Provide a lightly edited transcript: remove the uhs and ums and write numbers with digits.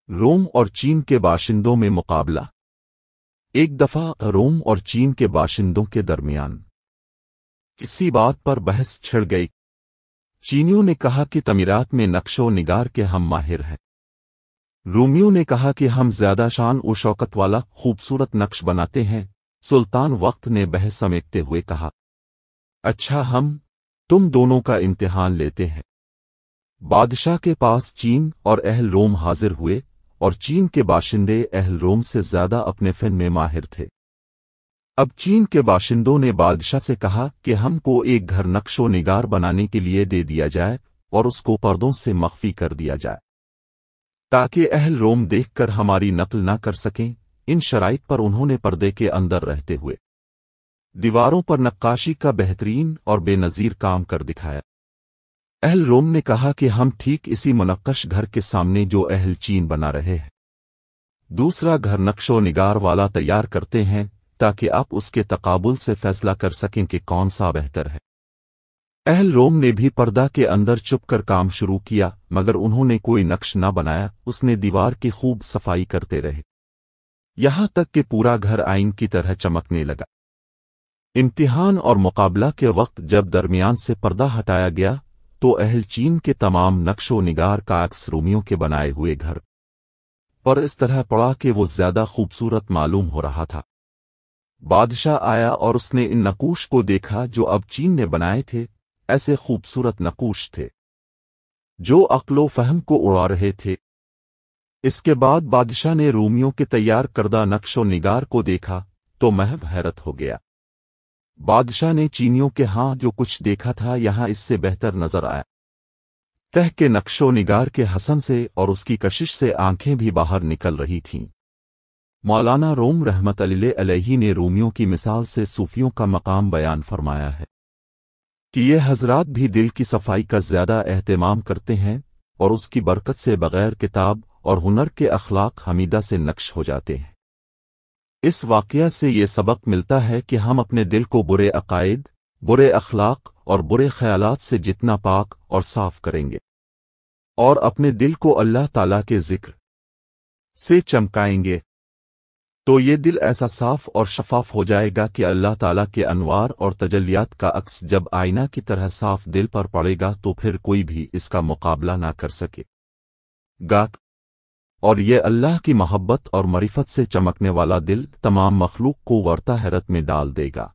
روم اور چین کے باشندوں میں مقابلہ۔ ایک دفعہ روم اور چین کے باشندوں کے درمیان کسی بات پر بحث چھڑ گئی۔ چینیوں نے کہا کہ تعمیرات میں نقش و نگار کے ہم ماہر ہیں۔ رومیوں نے کہا کہ ہم زیادہ شان و شوکت والا خوبصورت نقش بناتے ہیں۔ سلطان وقت نے بحث سمیٹتے ہوئے کہا، اچھا تم دونوں کا امتحان لیتے ہیں۔ بادشاہ کے پاس چین اور اہل روم حاضر ہوئے، اور چین کے باشندے اہل روم سے زیادہ اپنے فن میں ماہر تھے۔ اب چین کے باشندوں نے بادشاہ سے کہا کہ ہم کو ایک گھر نقش و نگار بنانے کے لیے دے دیا جائے اور اس کو پردوں سے مخفی کر دیا جائے، تاکہ اہل روم دیکھ کر ہماری نقل نہ کر سکیں۔ ان شرائط پر انہوں نے پردے کے اندر رہتے ہوئے دیواروں پر نقاشی کا بہترین اور بے نظیر کام کر دکھایا۔ اہل روم نے کہا کہ ہم ٹھیک اسی منقش گھر کے سامنے جو اہل چین بنا رہے ہیں، دوسرا گھر نقش و نگار والا تیار کرتے ہیں، تاکہ آپ اس کے تقابل سے فیصلہ کر سکیں کہ کون سا بہتر ہے۔ اہل روم نے بھی پردہ کے اندر چھپ کر کام شروع کیا، مگر انہوں نے کوئی نقش نہ بنایا۔ اس نے دیوار کی خوب صفائی کرتے رہے، یہاں تک کہ پورا گھر آئین کی طرح چمکنے لگا۔ امتحان اور مقابلہ کے وقت جب درمیان سے پردہ ہٹایا گیا تو اہل چین کے تمام نقش و نگار کا عکس رومیوں کے بنائے ہوئے گھر پر اس طرح پڑا کہ وہ زیادہ خوبصورت معلوم ہو رہا تھا۔ بادشاہ آیا اور اس نے ان نقوش کو دیکھا جو اب چین نے بنائے تھے۔ ایسے خوبصورت نقوش تھے جو عقل و فہم کو اڑا رہے تھے۔ اس کے بعد بادشاہ نے رومیوں کے تیار کردہ نقش و نگار کو دیکھا تو محض حیرت ہو گیا۔ بادشاہ نے چینیوں کے ہاں جو کچھ دیکھا تھا یہاں اس سے بہتر نظر آیا۔ تہ کے نقش و نگار کے حسن سے اور اس کی کشش سے آنکھیں بھی باہر نکل رہی تھیں۔ مولانا روم رحمت اللہ علیہ نے رومیوں کی مثال سے صوفیوں کا مقام بیان فرمایا ہے کہ یہ حضرات بھی دل کی صفائی کا زیادہ اہتمام کرتے ہیں، اور اس کی برکت سے بغیر کتاب اور ہنر کے اخلاق حمیدہ سے نقش ہو جاتے ہیں۔ اس واقعہ سے یہ سبق ملتا ہے کہ ہم اپنے دل کو برے عقائد، برے اخلاق اور برے خیالات سے جتنا پاک اور صاف کریں گے، اور اپنے دل کو اللہ تعالیٰ کے ذکر سے چمکائیں گے، تو یہ دل ایسا صاف اور شفاف ہو جائے گا کہ اللہ تعالیٰ کے انوار اور تجلیات کا عکس جب آئینہ کی طرح صاف دل پر پڑے گا تو پھر کوئی بھی اس کا مقابلہ نہ کر سکے گا، اور یہ اللہ کی محبت اور معرفت سے چمکنے والا دل تمام مخلوق کو ورطہ حیرت میں ڈال دے گا۔